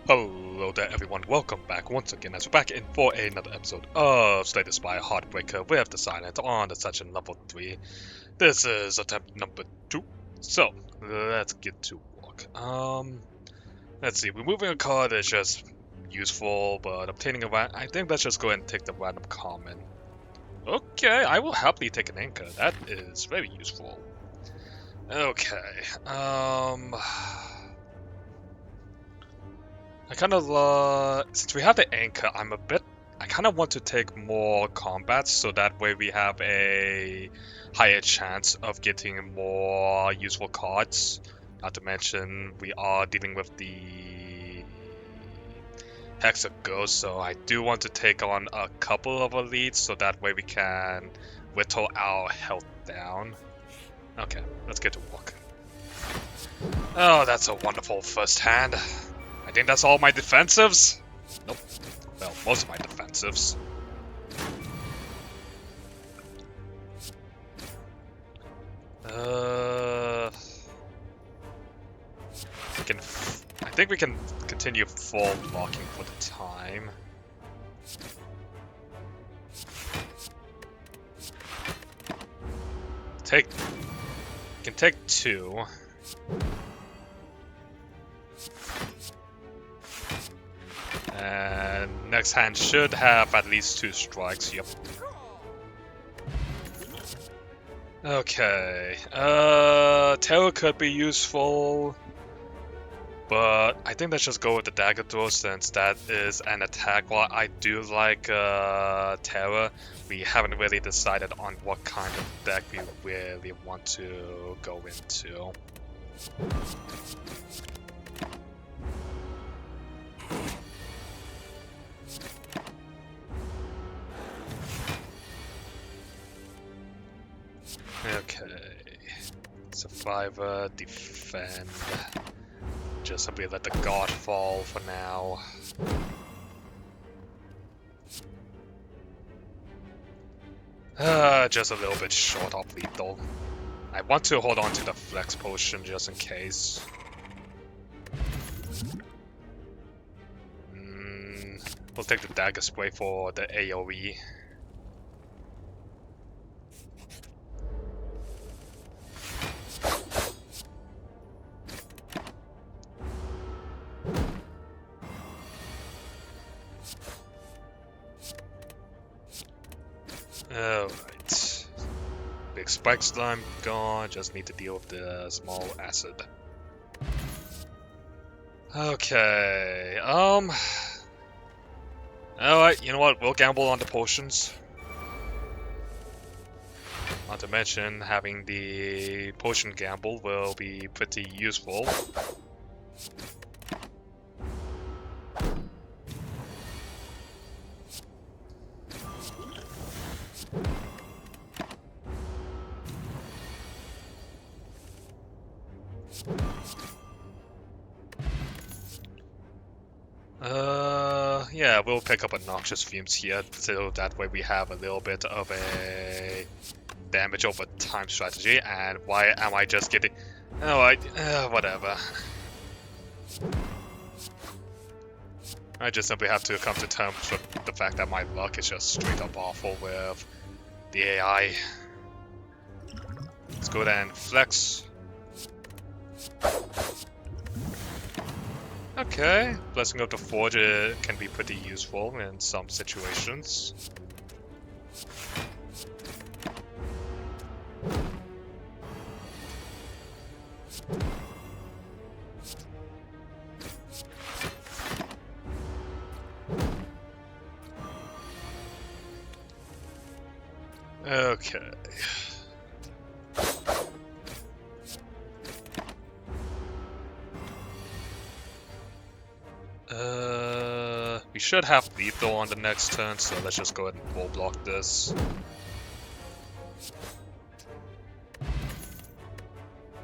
Hello there everyone, welcome back once again as we're back in for another episode of Spire Heartbreaker with the Silent on Ascension level 3. This is attempt number 2, so let's get to work. Let's see, removing a card is just useful, but obtaining I think let's just go ahead and take the random common. Okay, I will happily take an anchor, that is very useful. Okay, I kind of, since we have the anchor, I kind of want to take more combats so that way we have a higher chance of getting more useful cards. Not to mention, we are dealing with the Hex of Ghost, so I do want to take on a couple of elites so that way we can whittle our health down. Okay, let's get to work. Oh, that's a wonderful first hand. I think that's all my defensives. Nope. Well, most of my defensives. I think we can continue full blocking for the time. Can take 2. And next hand should have at least 2 strikes, yep. Okay, Terror could be useful, but I think let's just go with the Dagger Throw since that is an attack. While I do like Terror, we haven't really decided on what kind of deck we really want to go into. Okay, Survivor, defend, just simply let the guard fall for now. Just a little bit short of lethal. I want to hold on to the flex potion just in case. We'll take the dagger spray for the AoE. Alright. Big spike slime gone, just need to deal with the small acid. Okay, alright, you know what, we'll gamble on the potions. Not to mention, having the potion gamble will be pretty useful. Yeah, we'll pick up Noxious Fumes here, so that way we have a little bit of a damage over time strategy, and why am I just getting... Alright, whatever. I just simply have to come to terms with the fact that my luck is just straight up awful with the AI. Let's go ahead and flex. Okay, Blessing of the Forge can be pretty useful in some situations. Okay. We should have lethal on the next turn, so let's just go ahead and full block this.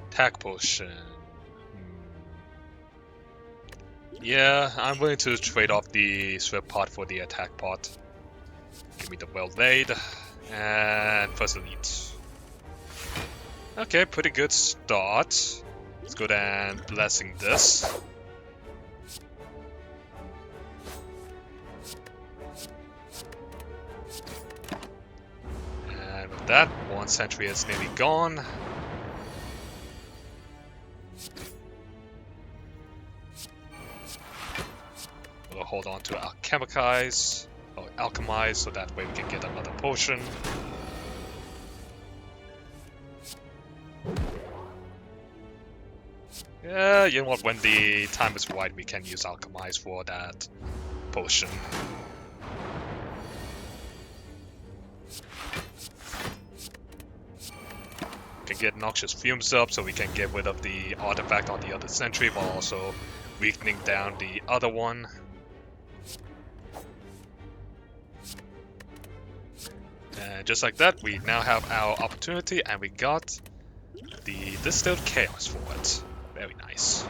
Attack potion. Yeah, I'm willing to trade off the Swift pot for the attack pot. Give me the well laid. And first elite. Okay, pretty good start. Let's go ahead and blessing this. And with that, one sentry is nearly gone. We'll hold on to alchemize, or alchemize, so that way we can get another potion. Yeah, you know what, when the time is right, we can use alchemize for that potion. Can get noxious fumes up so we can get rid of the artifact on the other sentry while also weakening down the other one. And just like that, we now have our opportunity, and we got the distilled chaos for it. Very nice.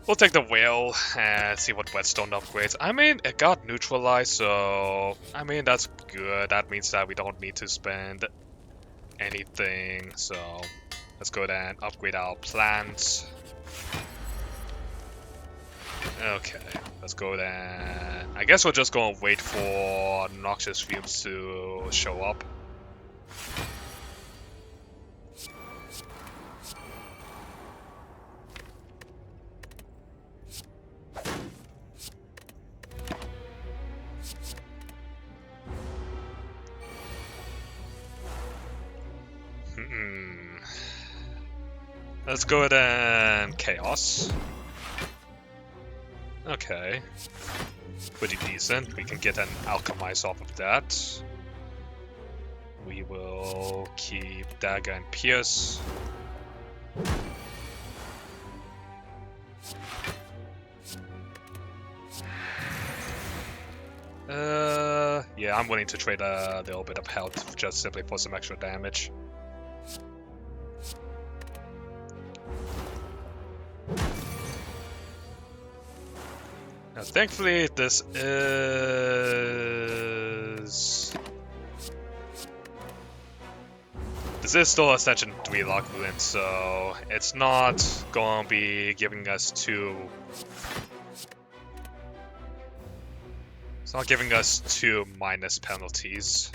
We'll take the whale and see what whetstone upgrades. I mean, it got neutralized, so I mean that's good. That means that we don't need to spend anything. So let's go ahead and upgrade our plants. Okay, let's go then. I guess we're just gonna wait for noxious fumes to show up. Let's go ahead and chaos. Okay. Pretty decent. We can get an alchemize off of that. We will keep dagger and pierce. Yeah, I'm willing to trade a little bit of health just simply for some extra damage. Now, thankfully, this is still Ascension 3 lock ruin, so it's not gonna be giving us two. It's not giving us two minus penalties.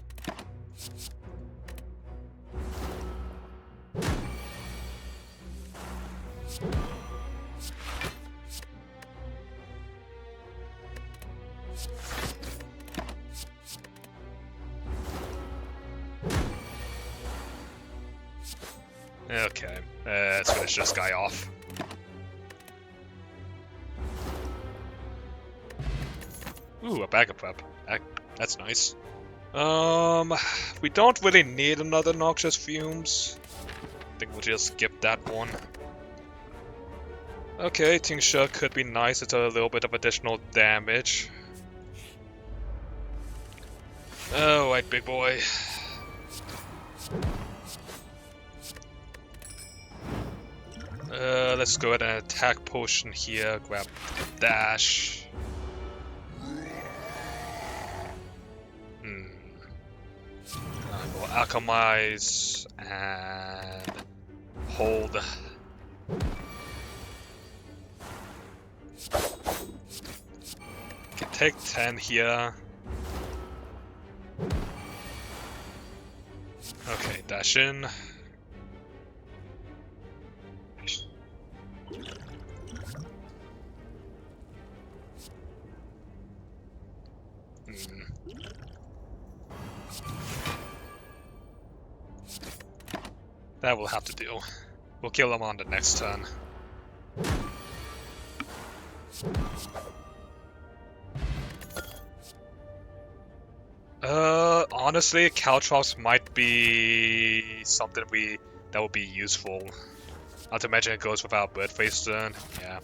Okay, let's finish this guy off. Ooh, a bag of prep. That's nice. We don't really need another noxious fumes. I think we'll just skip that one. Okay, tincture could be nice. It's a little bit of additional damage. Alright, big boy. Let's go ahead and attack potion here. Grab dash. We'll alchemize and hold. Can take 10 here. Okay, dash in. That will have to do. We'll kill him on the next turn. Honestly, Caltrops might be something that would be useful. Not to mention it goes without bird face turn. Yeah.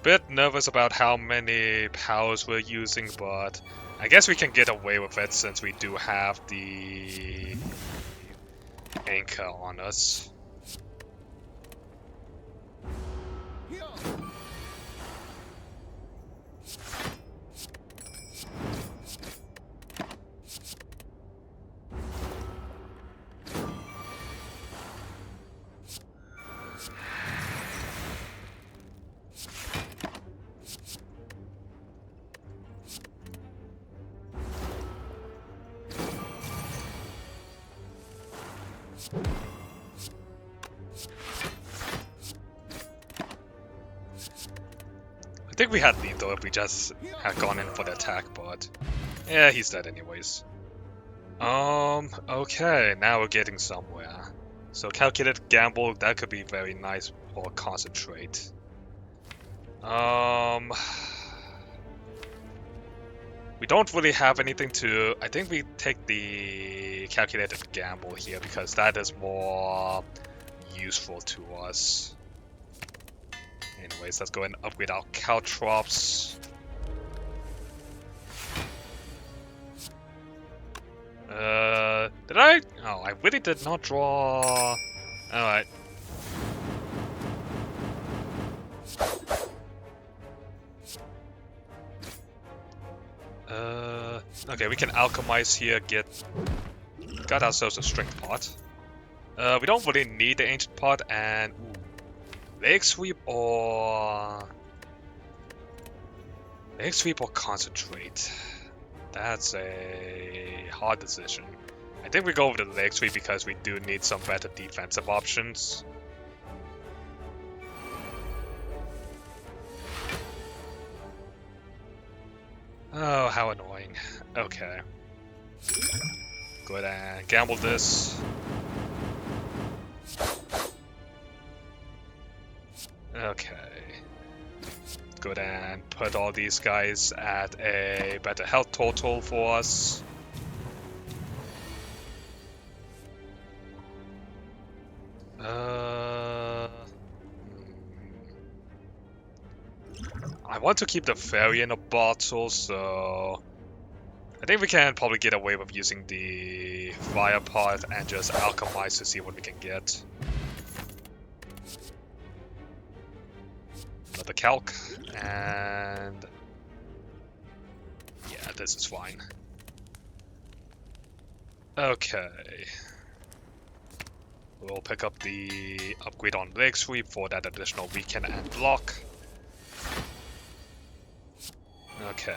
Bit nervous about how many powers we're using, but I guess we can get away with it since we do have the anchor on us. I think we had lethal if we just had gone in for the attack, but yeah, he's dead anyways. Okay, now we're getting somewhere. So calculated gamble, that could be very nice, or concentrate. We don't really have anything to... I think we take the calculated gamble here because that is more useful to us. Anyways, let's go and upgrade our caltrops. Did I? Oh, I really did not draw... Alright. Okay, we can alchemize here, got ourselves a strength pot. We don't really need the ancient pot, and leg sweep or concentrate. That's a hard decision. I think we go with the leg sweep because we do need some better defensive options. Oh, how annoying. Okay. Go ahead and gamble this. Okay. Go ahead and put all these guys at a better health total for us. I want to keep the fairy in a bottle, so I think we can probably get away with using the fire pot and just alchemize to see what we can get. Another calc, and yeah, this is fine. Okay. We'll pick up the upgrade on leg sweep for that additional weaken and block. Okay.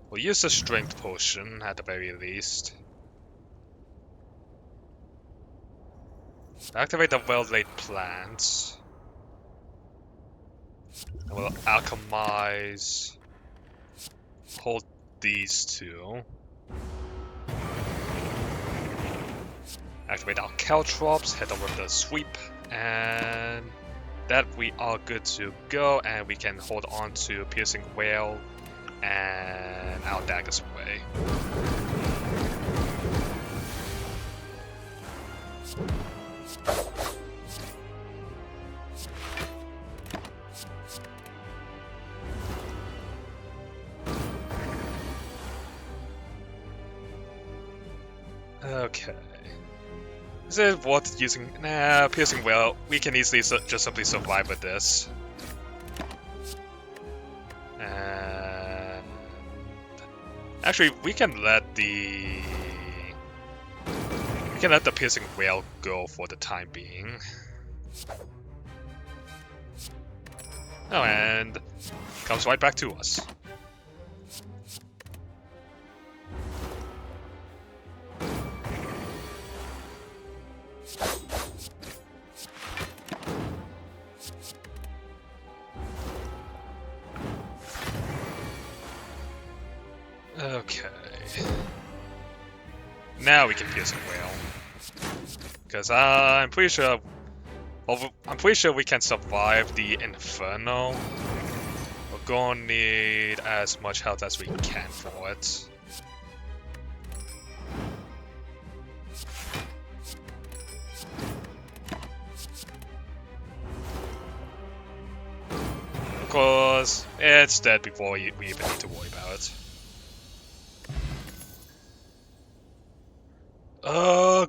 We'll use the strength potion at the very least. Activate the well-laid plants. And we'll alchemize. Hold these two. Activate our caltrops, head over the sweep, and that we are good to go, and we can hold on to Piercing Wail and our daggers away. Okay. Is it worth using? Nah, Piercing Wail. We can easily just simply survive with this. And actually, we can let the Piercing Wail go for the time being. Oh, and comes right back to us. Okay. Now we can Piercing Wail. Because I'm pretty sure we can survive the Inferno. We're gonna need as much health as we can for it. Of course, it's dead before we even need to worry about it.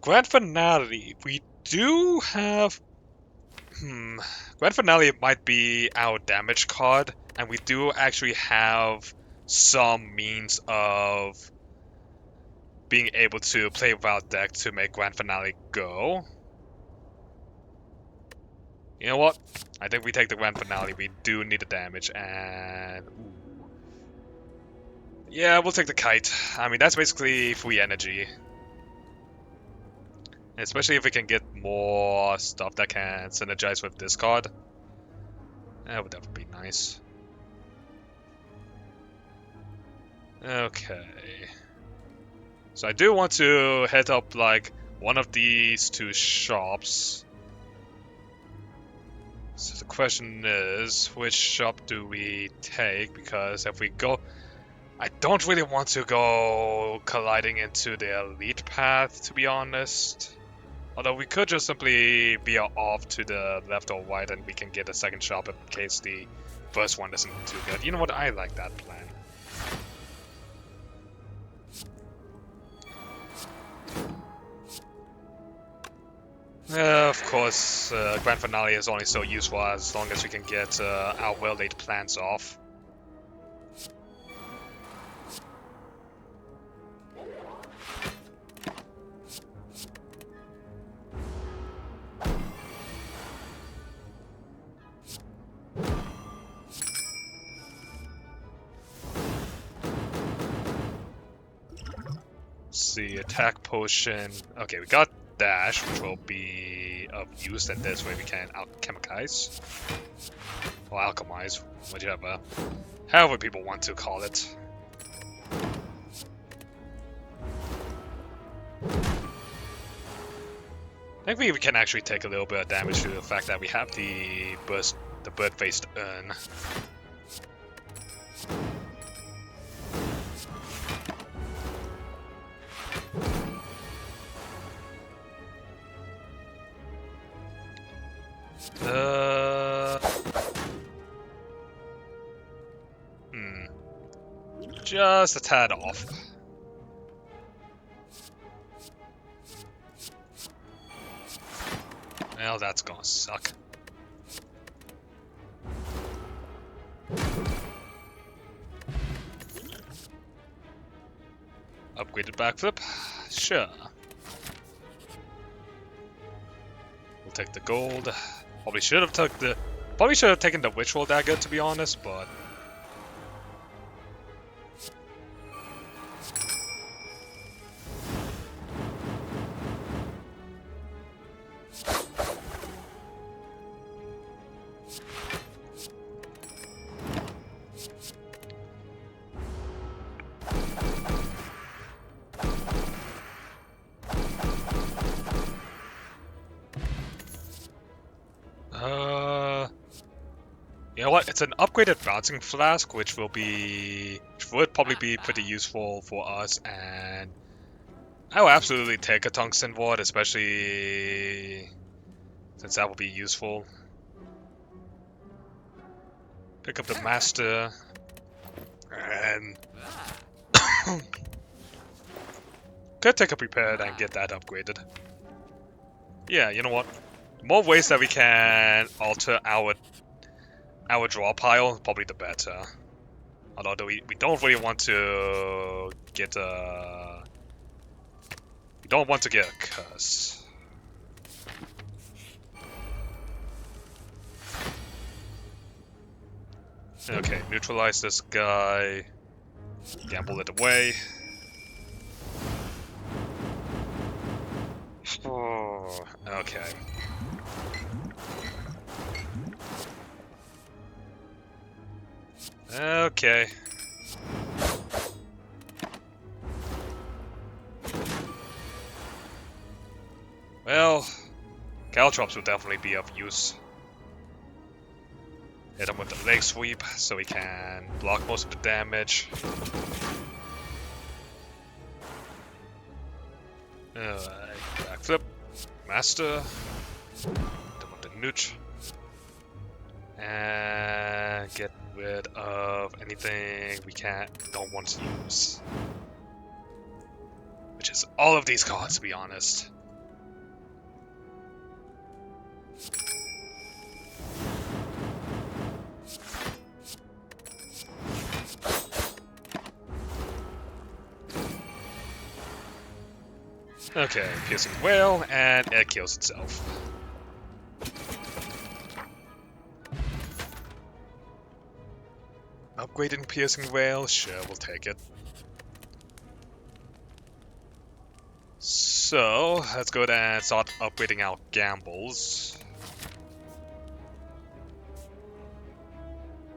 Grand Finale. We do have... Grand Finale might be our damage card, and we do actually have some means of being able to play with our deck to make Grand Finale go. You know what? I think we take the Grand Finale. We do need the damage, and... Yeah, we'll take the kite. I mean, that's basically free energy. Especially if we can get more stuff that can synergize with this card. That would definitely be nice. Okay. So I do want to hit up like one of these two shops. So the question is, which shop do we take? Because if we go... I don't really want to go colliding into the elite path, to be honest. Although we could just simply veer off to the left or right and we can get a second shop in case the first one isn't too good. You know what? I like that plan. Of course, Grand Finale is only so useful as long as we can get our well-laid plans off. See, attack potion. Okay, we got dash, which will be of use, and this way we can alchemize. Or alchemize, whichever. However people want to call it. I think we can actually take a little bit of damage to the fact that we have the bird-faced urn. Just a tad off. Well, that's gonna suck. Upgraded backflip? Sure. We'll take the gold. Probably should have taken the ritual dagger, to be honest, but you know what? It's an upgraded bouncing flask, which would probably be pretty useful for us, and I will absolutely take a tungsten ward, especially since that will be useful. Pick up the master, and could take a prepared and get that upgraded. Yeah, you know what? More ways that we can alter our draw pile, probably the better. Although we don't really want to get a... We don't want to get a curse. Okay, neutralize this guy. Gamble it away. Oh, okay. Okay. Well, Caltrops will definitely be of use. Hit him with the leg sweep so he can block most of the damage. Backflip. Master. Hit him with the neutral. And get rid of anything we don't want to use. Which is all of these cards, to be honest. Okay, Piercing Whale, and it kills itself. Upgrading Piercing Whale? Sure, we'll take it. So, let's go ahead and start upgrading our gambles.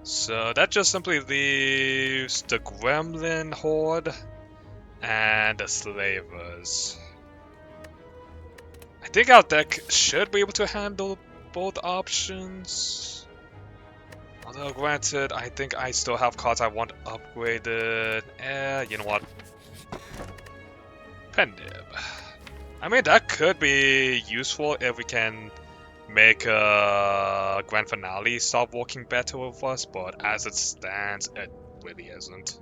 So that just simply leaves the Gremlin Horde and the Slavers. I think our deck should be able to handle both options. Although granted, I think I still have cards I want upgraded. You know what? Pendib. I mean, that could be useful if we can make a grand finale stop working better with us, but as it stands, it really isn't.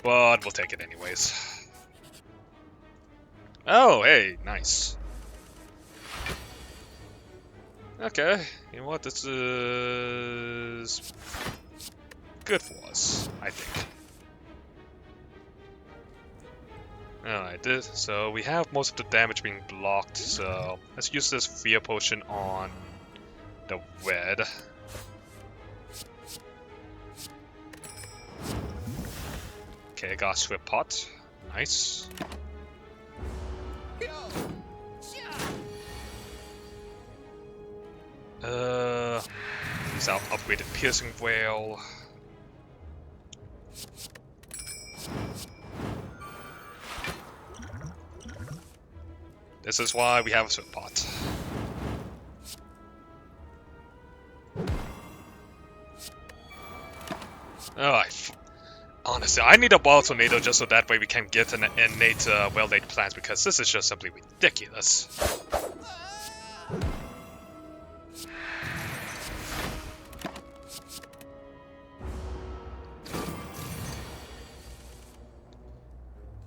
But we'll take it anyways. Oh, hey, nice. Okay, you know what, this is good for us, I think. Alright, so we have most of the damage being blocked, so let's use this Fear Potion on the red. Okay, got Swift Pot. Nice. Use our upgraded Piercing Whale. This is why we have a Swift Pot. Honestly, I need a Ball Tornado just so that way we can get an innate well-laid plans, because this is just simply ridiculous.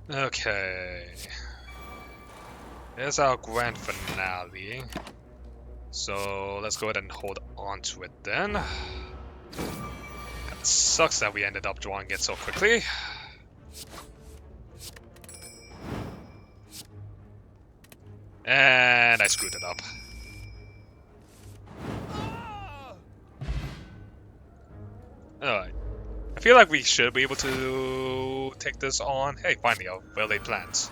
Okay. There's our grand finale. So let's go ahead and hold on to it then. Kinda sucks that we ended up drawing it so quickly. And I screwed it up. Alright. I feel like we should be able to take this on. Hey, finally, our well-laid plans.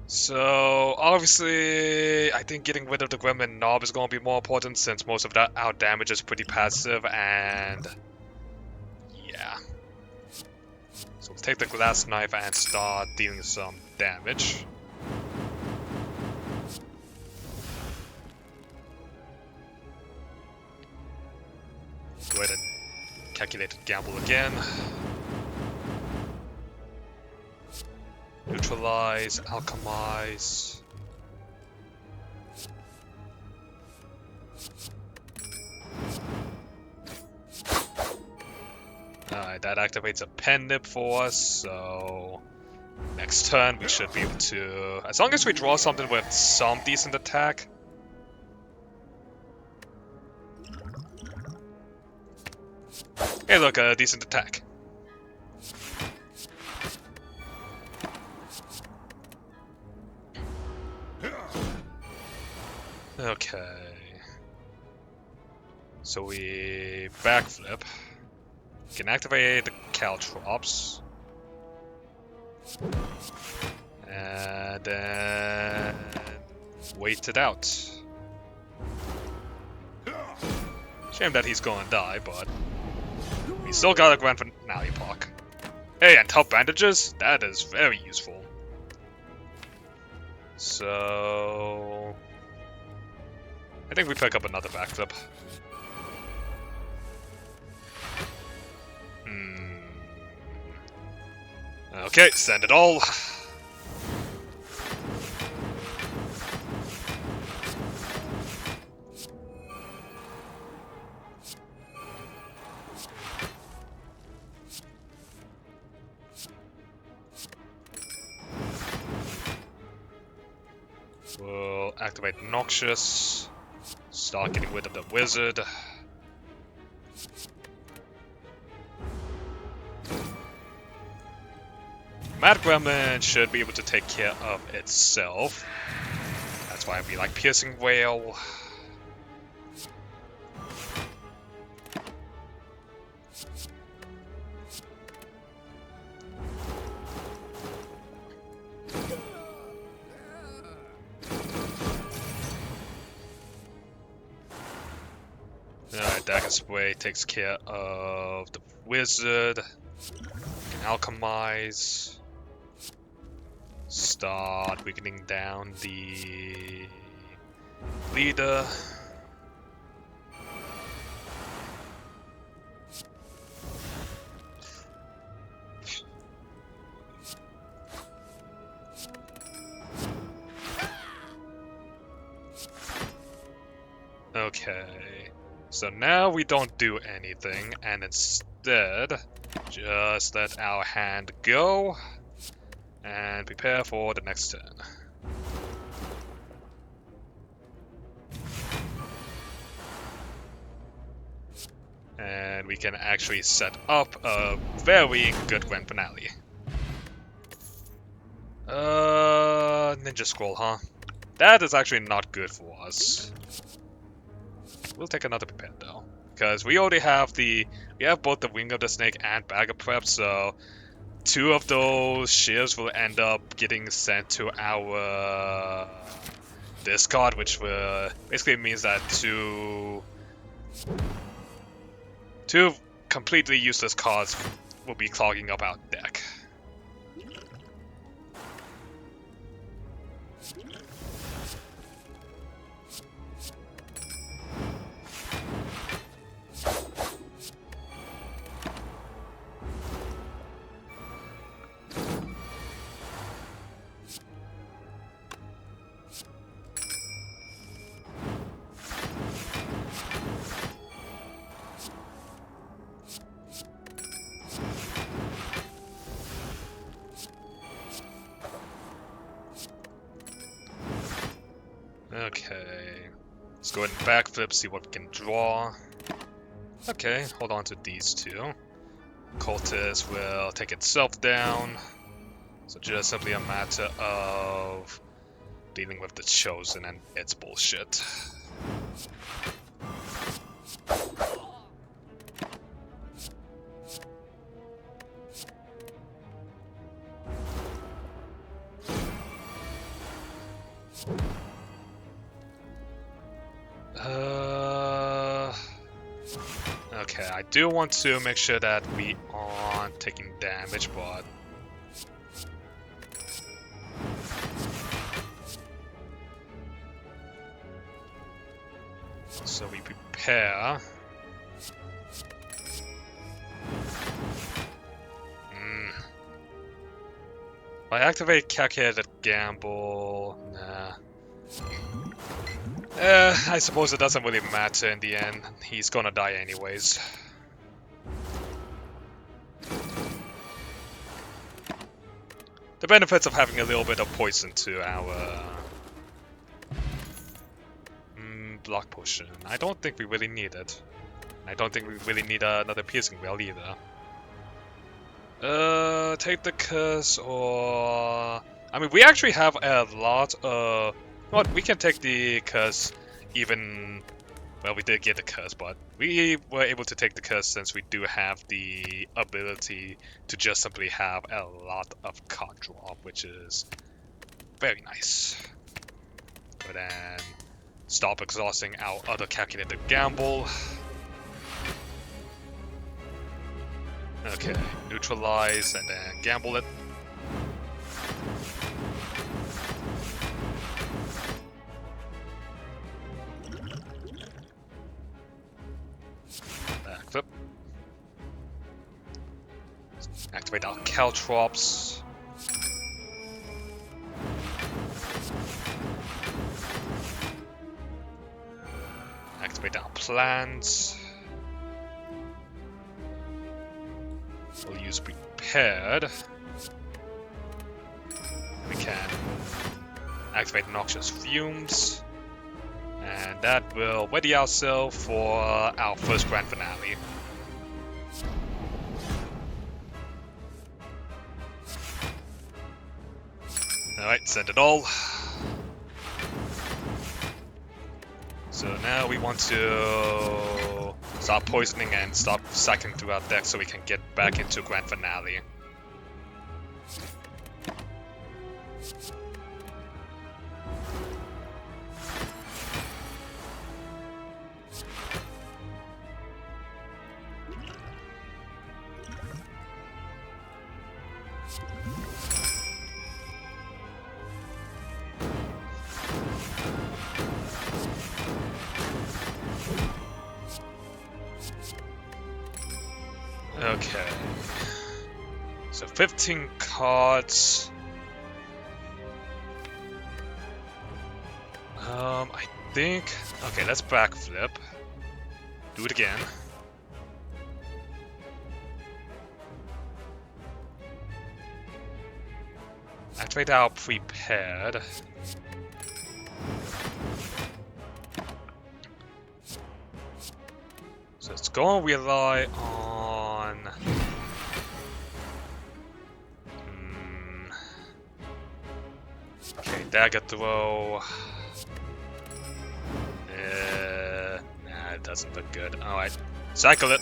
So, obviously, I think getting rid of the Gremlin Knob is going to be more important since most of our damage is pretty passive, and yeah. So let's take the Glass Knife and start dealing some damage. Go ahead and calculate gamble again. Neutralize, alchemize. Alright, that activates a Pendib for us, so next turn we should be able to, as long as we draw something with some decent attack. Hey look, a decent attack. Okay. So we backflip. Can activate the Caltrops. And then wait it out. Shame that he's gonna die, but we still got a grand finale block. Hey, and tough bandages? That is very useful. So I think we pick up another backflip. Okay, send it all. We'll activate Noxious. Start getting rid of the wizard. Mad Gremlin should be able to take care of itself. That's why we like Piercing Whale. Dagger Spray takes care of the wizard. We can alchemize. Start weakening down the leader. Okay, so now we don't do anything, and instead just let our hand go and prepare for the next turn. And we can actually set up a very good grand finale. Ninja Scroll, huh? That is actually not good for us. We'll take another prepare though, because we already have we have both the Wing of the Snake and Bag of Prep, so 2 of those shields will end up getting sent to our discard, which will basically means that two completely useless cards will be clogging up our deck. Okay, let's go ahead and backflip, see what we can draw. Okay, hold on to these 2. Cultist will take itself down, so just simply a matter of dealing with the Chosen and its bullshit. Okay, I do want to make sure that we aren't taking damage, but... So we prepare. If I activate Calculated Gamble... Nah. I suppose it doesn't really matter in the end. He's gonna die anyways. The benefits of having a little bit of poison to our... block potion. I don't think we really need it. I don't think we really need another piercing well either. Take the curse or... I mean, we actually have a lot of... Well, we can take the curse even... Well, we did get the curse, but we were able to take the curse since we do have the ability to just simply have a lot of card draw, which is very nice. But then stop exhausting our other calculated gamble. Okay, neutralize and then gamble it. Backflip. Activate our Caltrops. Activate our plans. We'll use prepared. We can activate noxious fumes. And that will ready ourselves for our first grand finale. Alright, send it all. So now we want to start poisoning and start cycling through our deck so we can get back into grand finale. Okay. So 15 cards. I think... Okay, let's backflip. Do it again. Activate our prepared. So it's going to rely on... Okay, dagger throw. Nah, it doesn't look good. Alright, cycle it.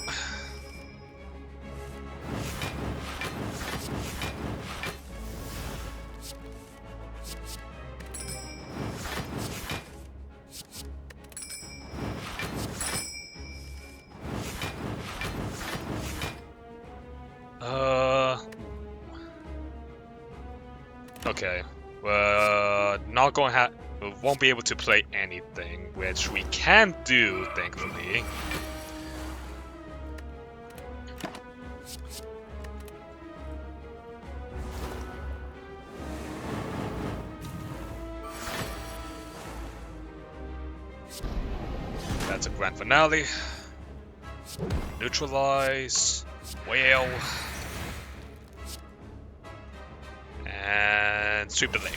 Okay. We're not going to we won't be able to play anything, which we can do, thankfully. That's a grand finale. Neutralize. Whale. And sweep the leg.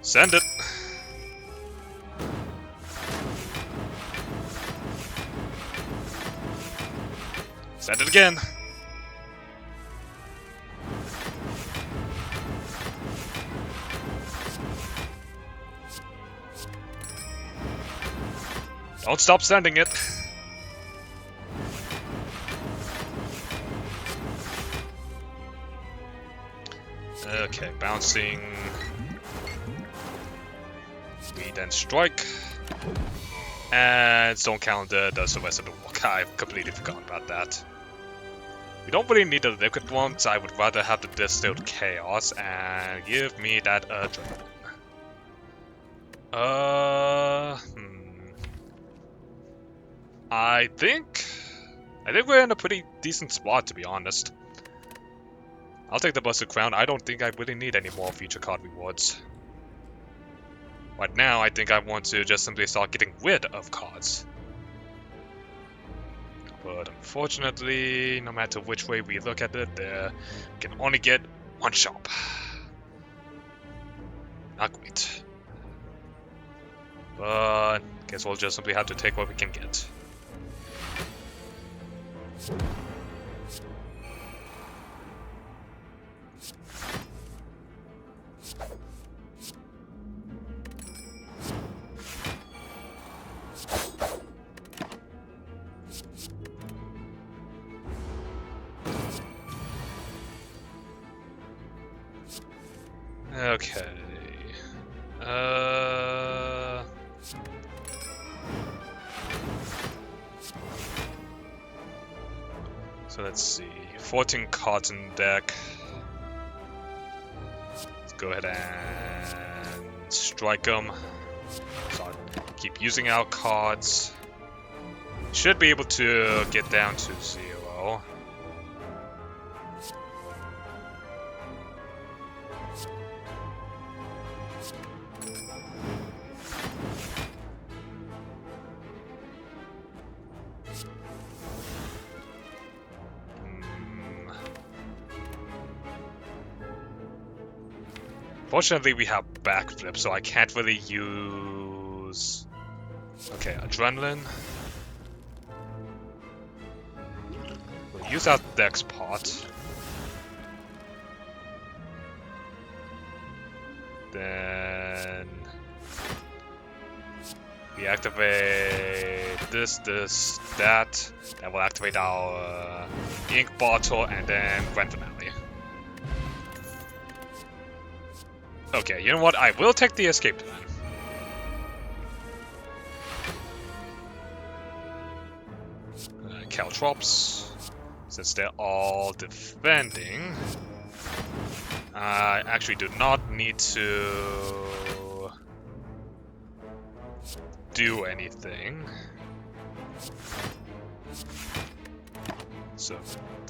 Send it. Send it again. Don't stop sending it. Okay, bouncing. We then strike. And Stone Calendar does the rest of the work. I completely forgot about that. We don't really need the liquid ones. I would rather have the distilled chaos and give me that adrenaline. I think we're in a pretty decent spot, to be honest. I'll take the Busted Crown. I don't think I really need any more future card rewards. Right now, I think I want to just simply start getting rid of cards. But unfortunately, no matter which way we look at it, we can only get one shop. Not great. But guess we'll just simply have to take what we can get. Okay. So let's see. 14 cards in deck. Let's go ahead and strike them. So I'll keep using our cards. Should be able to get down to 0. Fortunately, we have backflip, so I can't really use... Okay, adrenaline. We'll use our dex pot. Then... we activate this, that. Then we'll activate our ink bottle, and then grand finale. Okay, you know what? I will take the escape plan. Caltrops, since they're all defending. I actually do not need to do anything. So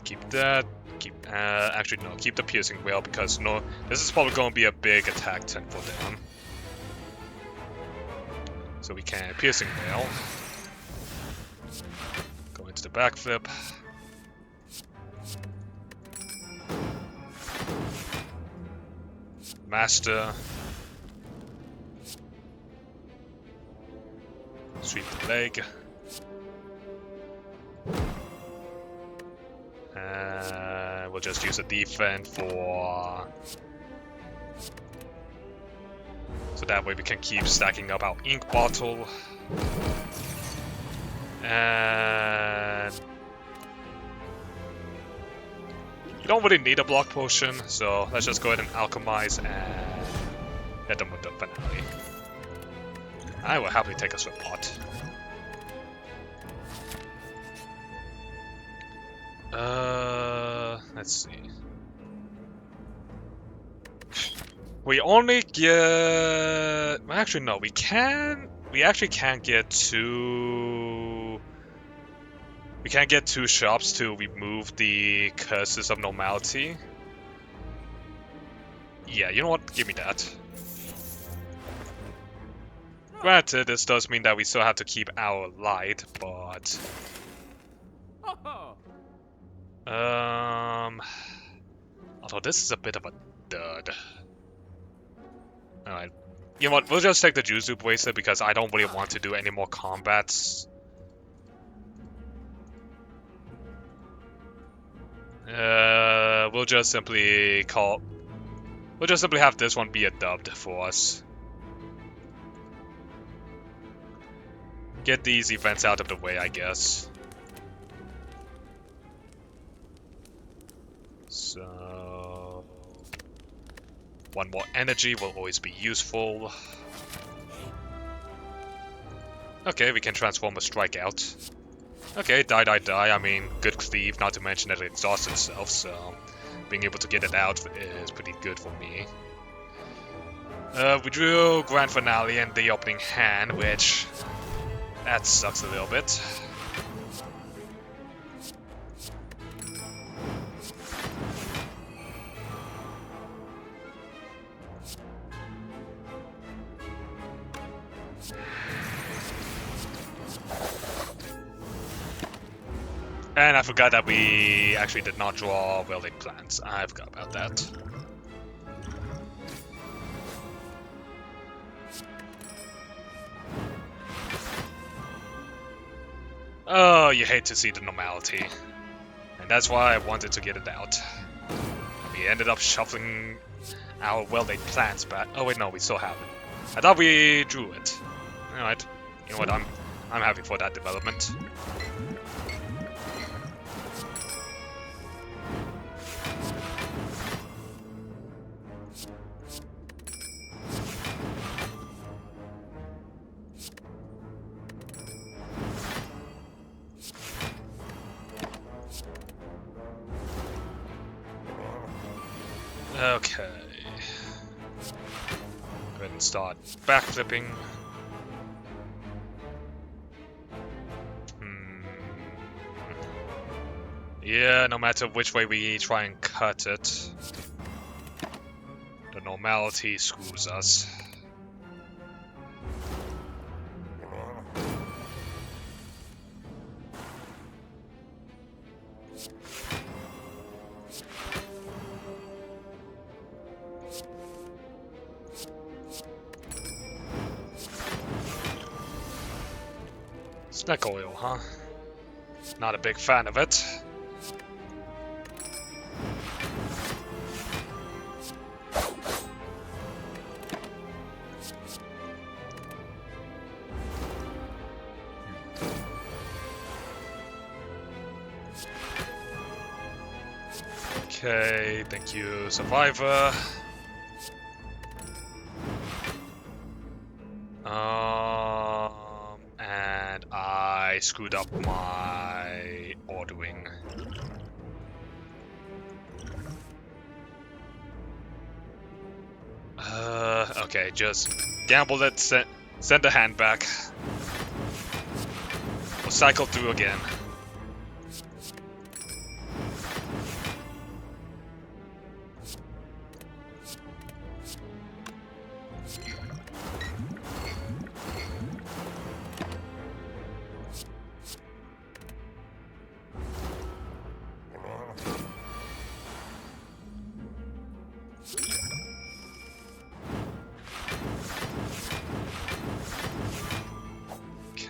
keep that. Actually no, keep the piercing whale because no, this is probably going to be a big attack turn for them. So we can piercing whale. Go into the backflip. Master. Sweep the leg. We'll just use a defense for... So that way we can keep stacking up our ink bottle. And... we don't really need a block potion, so let's just go ahead and alchemize and hit them with the finale. I will happily take a swim pot. Let's see. We only get... well, actually no, we actually can't get two... we can't get two shops to remove the curses of normality. Yeah, you know what? Give me that. Granted, this does mean that we still have to keep our light, but... although this is a bit of a dud. Alright. You know what, we'll just take the Juzu bracelet because I don't really want to do any more combats. We'll just simply have this one be a dubbed for us. Get these events out of the way, I guess. So... one more energy will always be useful. Okay, we can transform a strikeout. Okay, die. I mean, good cleave, not to mention that it exhausts itself, so... being able to get it out is pretty good for me. We drew Grand Finale in the opening hand, which... that sucks a little bit. And I forgot that we actually did not draw welding plants. I forgot about that. Oh, you hate to see the normality. And that's why I wanted to get it out. We ended up shuffling our well-laid plans back. Oh wait, no, we still have it. I thought we drew it. Alright. You know what, I'm happy for that development. Okay. Go ahead and start backflipping. Yeah, no matter which way we try and cut it, the normality screws us. Snack oil, huh? Not a big fan of it. Okay, thank you, Survivor. And I screwed up my ordering. Okay, just gamble it, send the hand back. We'll cycle through again.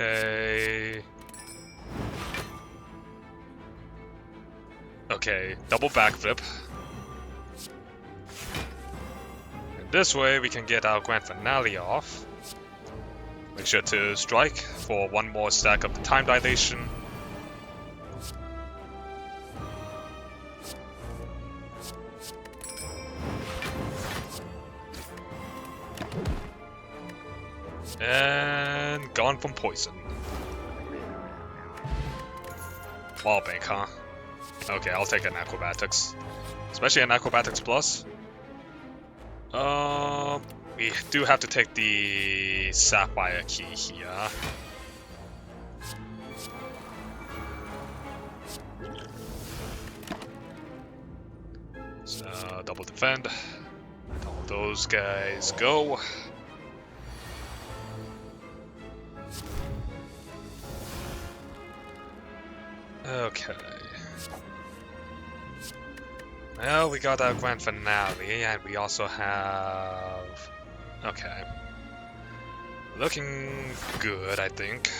Okay. Okay, double backflip. And this way we can get our grand finale off. Make sure to strike for one more stack of the time dilation. And gone from poison. Wall bank, huh? Okay, I'll take an acrobatics. Especially an acrobatics plus. We do have to take the sapphire key here. So double defend. Let all those guys go. Okay. Well, we got our grand finale, and we also have... Okay. Looking good, I think.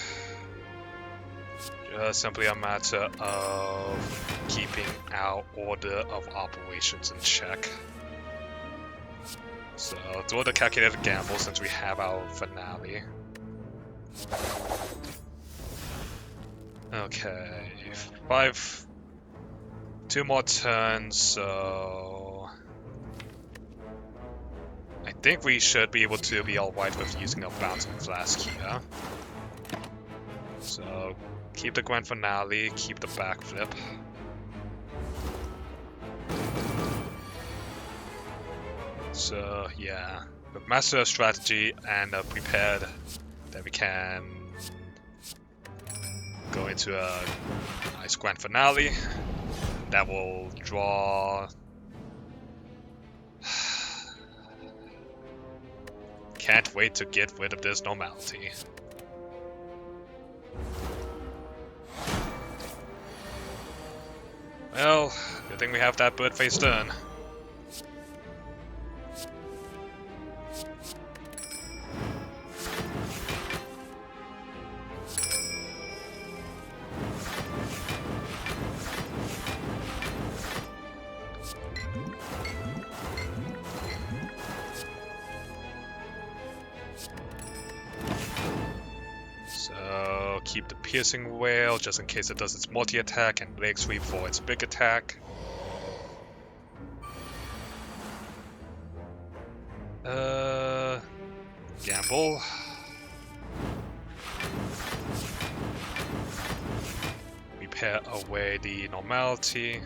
Just simply a matter of keeping our order of operations in check. So, throw the calculated gamble since we have our finale. Okay, 2 more turns, so I think we should be able to be alright with using a bouncing flask here. So keep the grand finale, keep the backflip. So yeah, with master of strategy and prepared, that we can go into a nice grand finale that will draw. Can't wait to get rid of this normality. Well, good thing we have that bird face turn. Keep the piercing whale just in case it does its multi-attack, and leg sweep for its big attack. Gamble. Repair away the normality.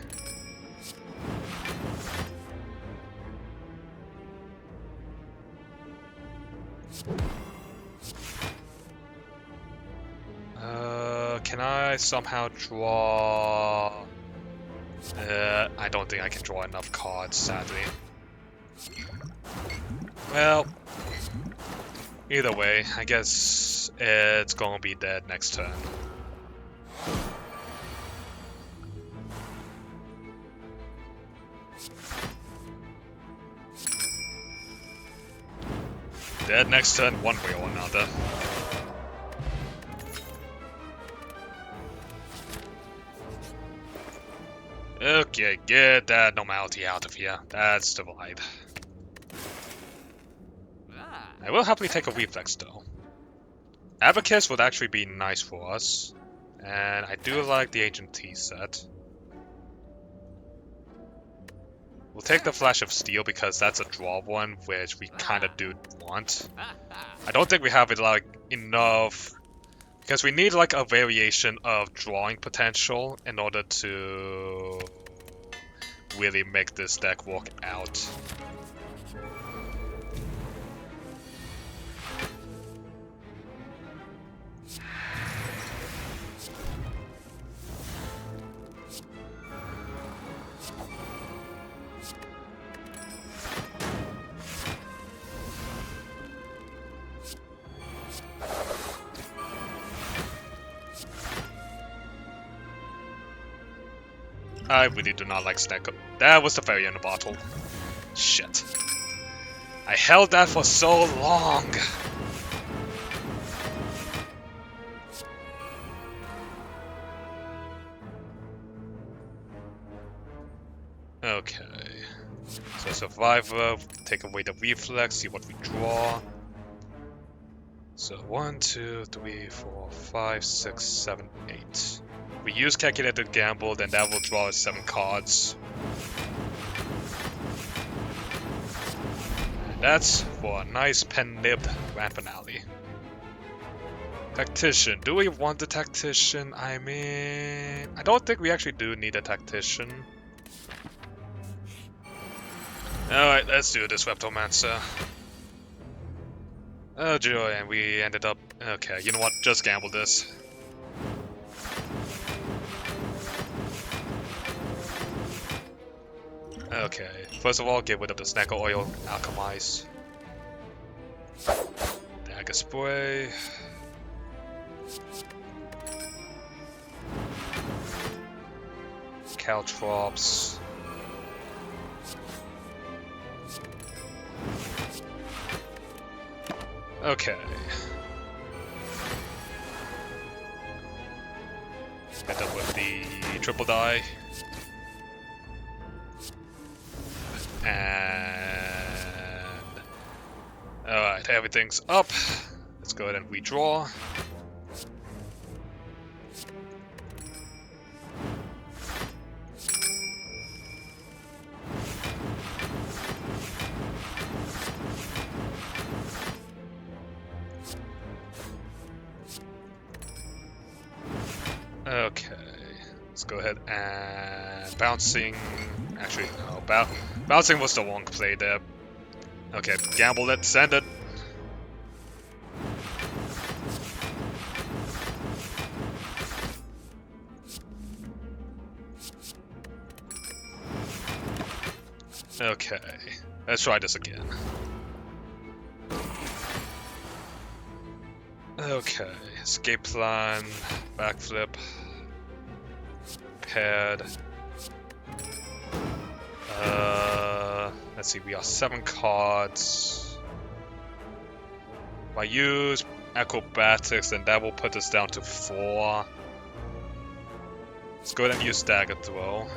Can I somehow draw... I don't think I can draw enough cards, sadly. Well, either way, I guess it's gonna be dead next turn. Dead next turn, one way or another. Okay, get that normality out of here. That's the vibe. I will happily take a reflex though. Abacus would actually be nice for us. And I do like the Ancient Tea set. We'll take the Flash of Steel because that's a draw one, which we kind of do want. I don't think we have it like enough, because we need like a variation of drawing potential in order to really make this deck work out. I really do not like snack. That was the fairy in the bottle. Shit. I held that for so long. Okay. So survivor, take away the reflex, see what we draw. So 1, 2, 3, 4, 5, 6, 7, 8. We use calculated gamble, then that will draw us 7 cards. And that's for a nice pen-nibbed grand finale. Tactician. Do we want the tactician? I mean, I don't think we actually do need a tactician. Alright, let's do this, Reptomancer. Oh joy, and we ended up... Okay, you know what? Just gamble this. Okay, first of all, get rid of the Snacker Oil, Alchemize. Dagger Spray. Caltrops. Okay. End up with the triple die. And... Alright, everything's up. Let's go ahead and redraw. Okay, let's go ahead and bouncing. Actually, no, bouncing was the wrong play there. Okay, gamble it, send it. Okay, let's try this again. Okay, escape plan, backflip, paired. Let's see, we are 7 cards. If I use acrobatics, then that will put us down to 4. Let's go ahead and use dagger throw.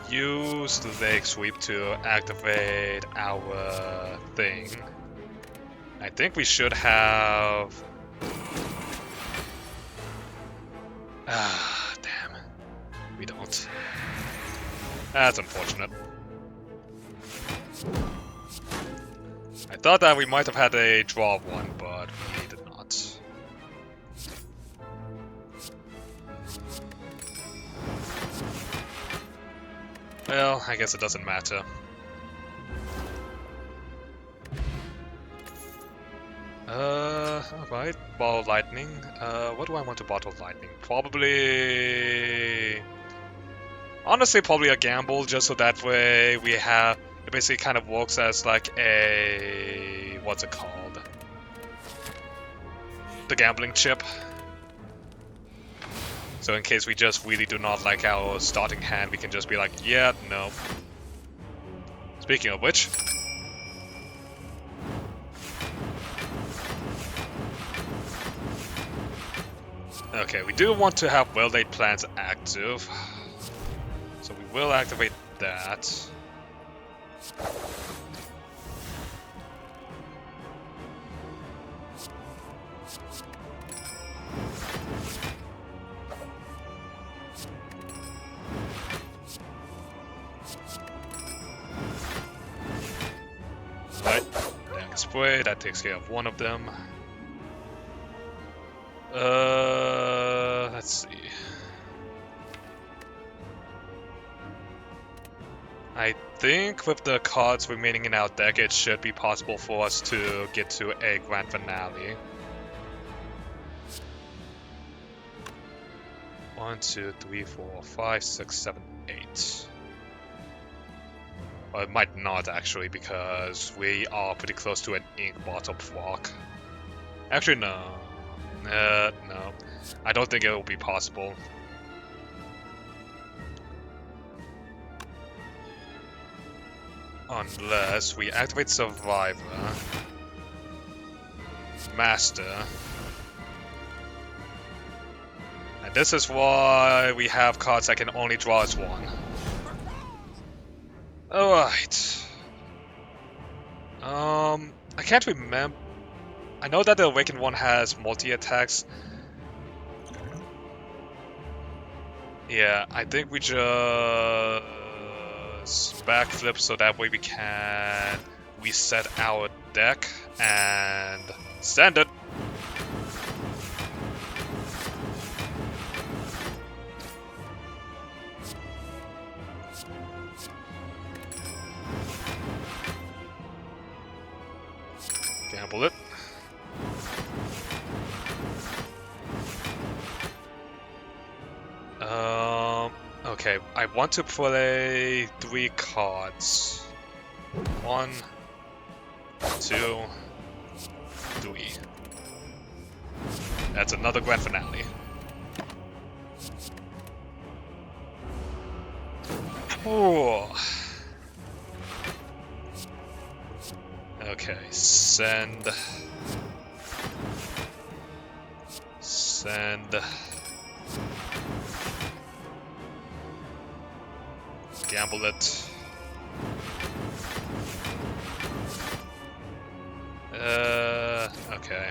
Use the leg sweep to activate our thing. I think we should have... Ah, damn. We don't. That's unfortunate. I thought that we might have had a draw of 1, but we did not. Well, I guess it doesn't matter. Alright, bottle lightning. What do I want to bottle lightning? Probably... Honestly, probably a gamble, just so that way we have... It basically kind of works as like a... What's it called? The gambling chip. So in case we just really do not like our starting hand, we can just be like, yeah, no. Speaking of which... Okay, we do want to have well-laid plans active. So we will activate that. Right, dagger spray, that takes care of one of them. Let's see. I think with the cards remaining in our deck, it should be possible for us to get to a grand finale. 1, 2, 3, 4, 5, 6, 7, 8. Or it might not actually, because we are pretty close to an ink bottle proc. Actually, no. No. I don't think it will be possible. Unless we activate Survivor, Master, and this is why we have cards that can only draw as one. Alright. I can't remember. I know that the Awakened one has multi-attacks. Yeah, I think we just backflip so that way we can reset our deck and send it. Gamble it. Okay, I want to play 3 cards. 1, 2, 3. That's another grand finale. Ooh. Okay, send. Gamble it. Okay.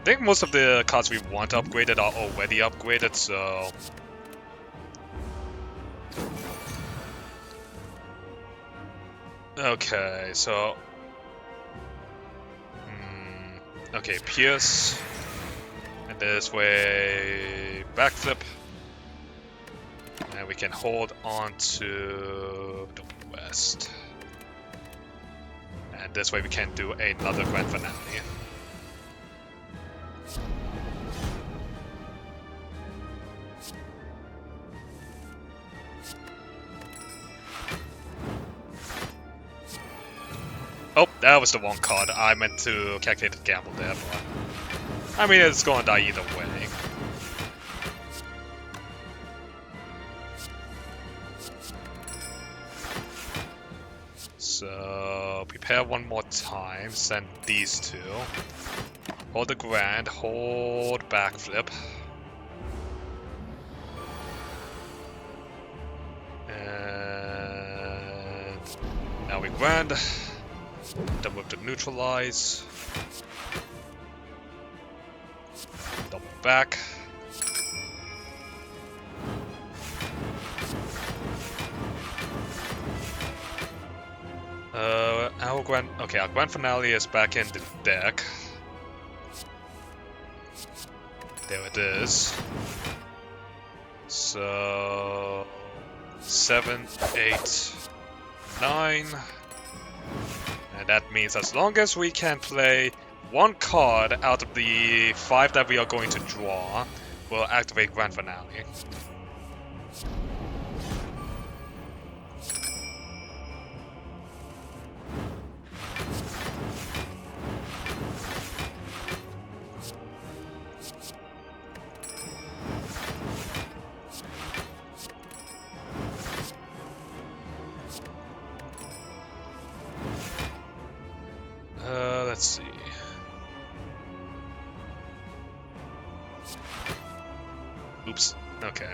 I think most of the cards we want upgraded are already upgraded, so... Okay, so... Okay, Pierce. And this way... Backflip. And we can hold on to the West. And this way we can do another grand finale. Oh, that was the wrong card. I meant to calculate the gamble there, but... I mean, it's going to die either way. So, prepare one more time, send these 2. Hold the grand, hold backflip. And... now we grand. Double up to neutralize. Double back. Our grand finale is back in the deck. There it is. So 7, 8, 9. And that means as long as we can play 1 card out of the 5 that we are going to draw, we'll activate Grand Finale. Let's see. Oops. Okay.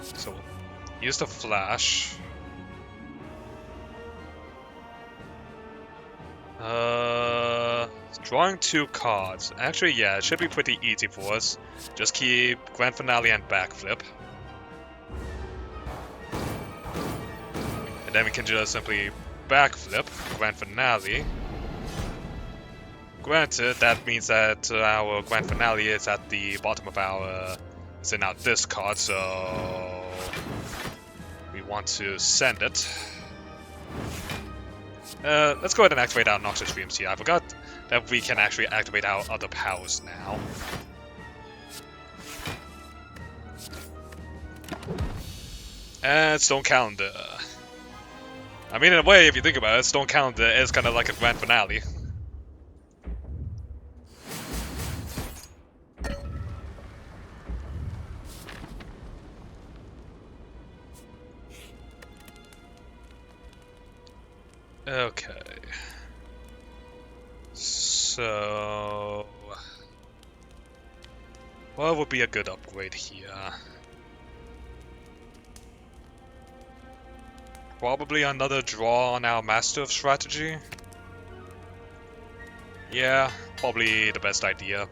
So we'll use the flash. Drawing 2 cards. Actually, yeah, it should be pretty easy for us. Just keep Grand Finale and Backflip. And then we can just simply Backflip, Grand Finale. Granted, that means that our Grand Finale is at the bottom of our... is in our discard, so... we want to send it. Let's go ahead and activate our Noxious Dreams here. I forgot that we can actually activate our other powers now. And Stone Calendar. I mean, in a way, if you think about it, Stone Calendar is kind of like a grand finale. Okay. So... what would be a good upgrade here? Probably another draw on our Master of Strategy. Yeah, probably the best idea.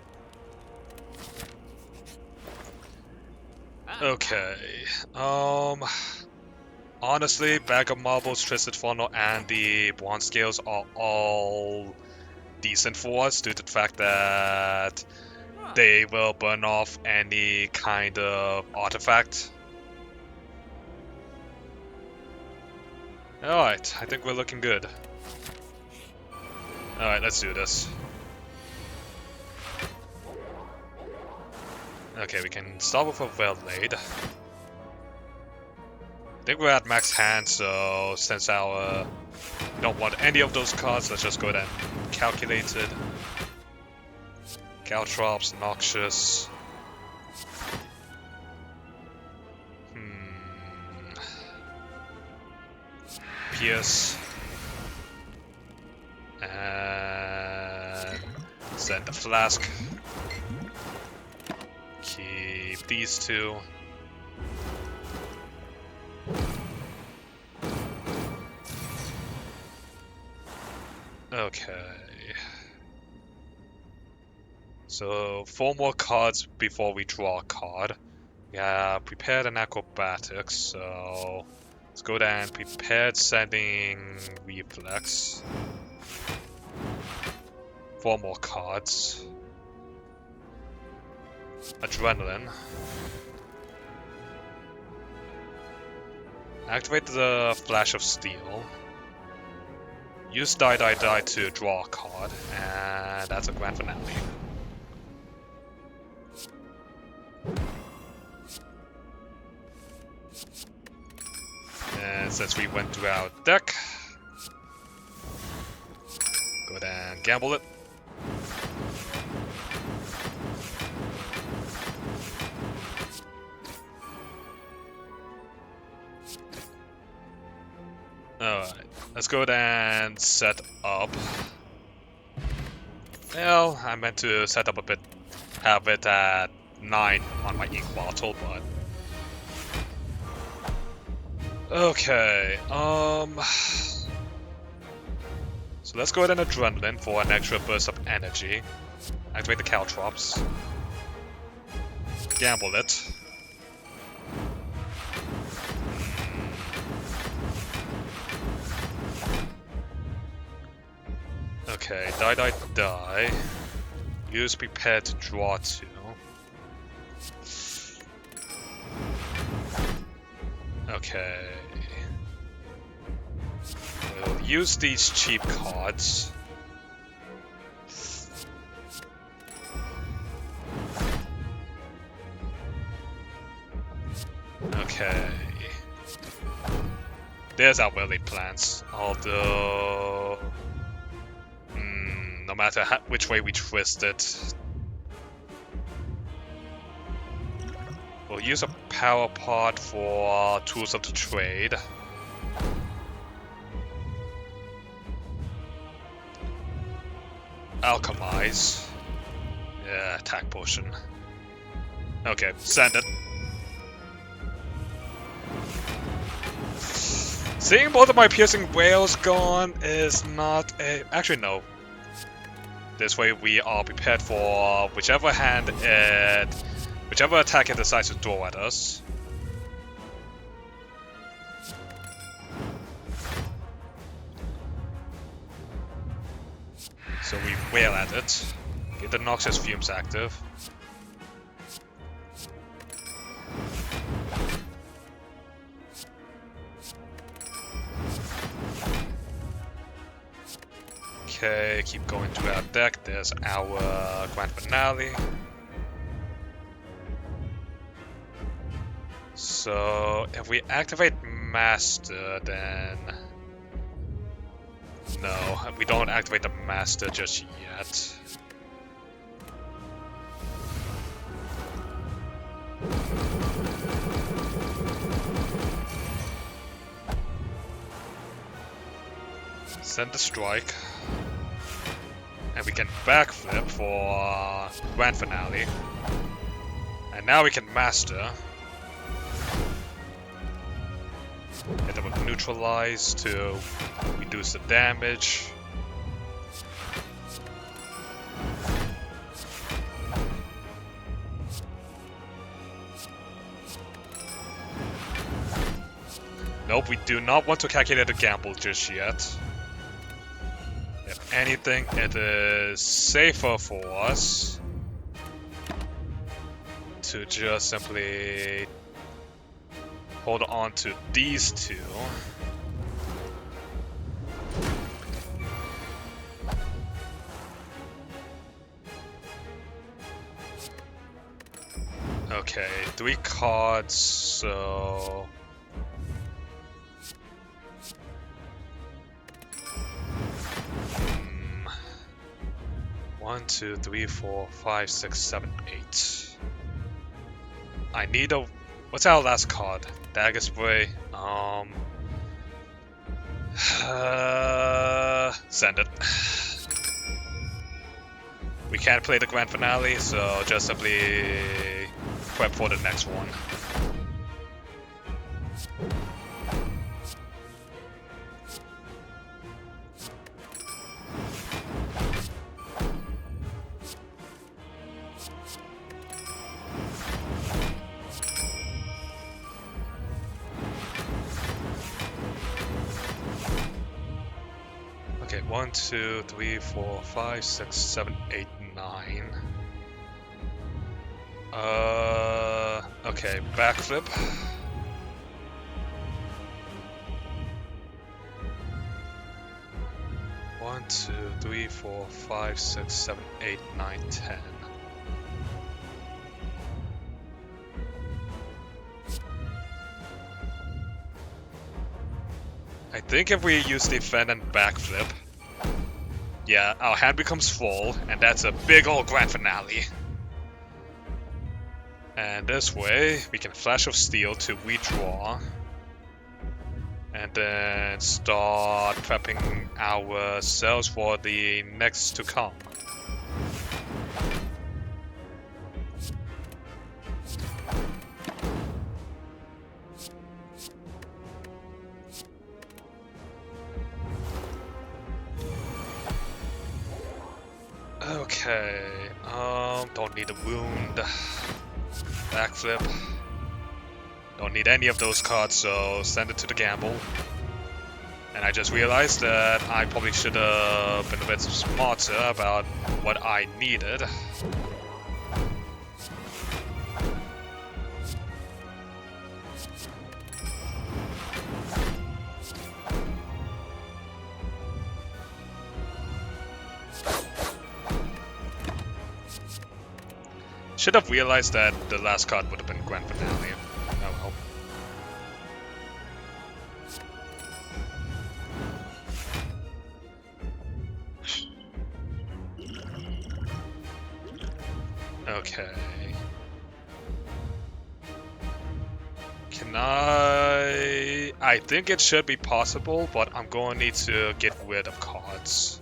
Okay, honestly, Bag of Marbles, Twisted Funnel, and the Bronze Scales are all decent for us due to the fact that they will burn off any kind of artifact. Alright, I think we're looking good. Alright, let's do this. Okay, we can start with a Well-Laid. I think we're at max hand, so since our don't want any of those cards, let's just go ahead and calculate it. Caltrops, Noxious. Pierce. And send the Flask. Keep these two. Okay. So 4 more cards before we draw a card. Yeah, prepared and acrobatics, so let's go down. Prepared sending reflex. 4 more cards. Adrenaline. Activate the Flash of Steel. Use Die to draw a card, and that's a grand finale. And since we went through our deck, go ahead and gamble it. Alright, let's go ahead and set up. Well, I meant to set up a bit, have it at 9 on my ink bottle, but... okay, so let's go ahead and Adrenaline for an extra burst of energy. Activate the Caltrops. Gamble it. Okay, die. Use Prepared to draw 2. Okay. We'll use these cheap cards. Okay. There's our well-laid plans. Although... no matter which way we twist it. We'll use a power pod for tools of the trade. Alchemize. Yeah, attack potion. Okay, send it. Seeing both of my piercing whales gone is not a... actually, no. This way we are prepared for whichever hand it... whichever attack it decides to throw at us. So we wail at it. Get the Noxious Fumes active. Okay, keep going through our deck. There's our grand finale. So if we activate Master, then no, we don't activate the Master just yet. Send the strike. And we can backflip for Grand Finale. And now we can Master. And then we'll neutralize to reduce the damage. Nope, we do not want to calculate a gamble just yet. If anything, it is safer for us to just simply hold on to these two. Okay, 3 cards, so... 1, 2, 3, 4, 5, 6, 7, 8. I need a... What's our last card? Dagger Spray. Send it. We can't play the Grand Finale, so just simply prep for the next one. Okay, 1, 2, 3, 4, 5, 6, 7, 8, 9. Okay, backflip. One, 2, 3, 4, 5, 6, 7, 8, 9, 10. I think if we use defend and backflip, yeah, our hand becomes full, and that's a big old Grand Finale. And this way, we can Flash of Steel to redraw, and then start prepping ourselves for the next to come. Okay, don't need a wound. Backflip. Don't need any of those cards, so send it to the gamble. And I just realized that I probably should have been a bit smarter about what I needed. Should have realized that the last card would have been Grand Finale. Oh well. Okay. Can I think it should be possible, but I'm going to need to get rid of cards.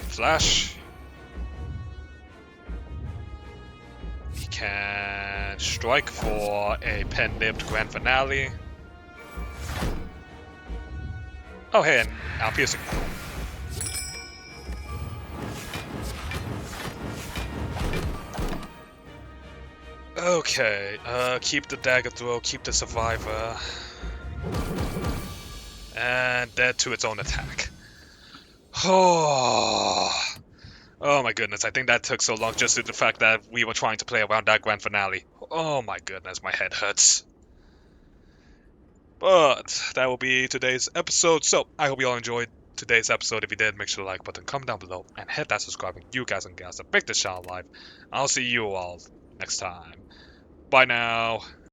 Flash. He can strike for a pen-nipped Grand Finale. Oh hey, and our piercing. Okay, keep the dagger throw, keep the survivor. And dead to its own attack. Oh my goodness, I think that took so long just due to the fact that we were trying to play around that Grand Finale. Oh my goodness, my head hurts. But that will be today's episode. So I hope you all enjoyed today's episode. If you did, make sure to like button, comment down below, and hit that subscribing. You guys and gals that make this channel live. I'll see you all next time. Bye now.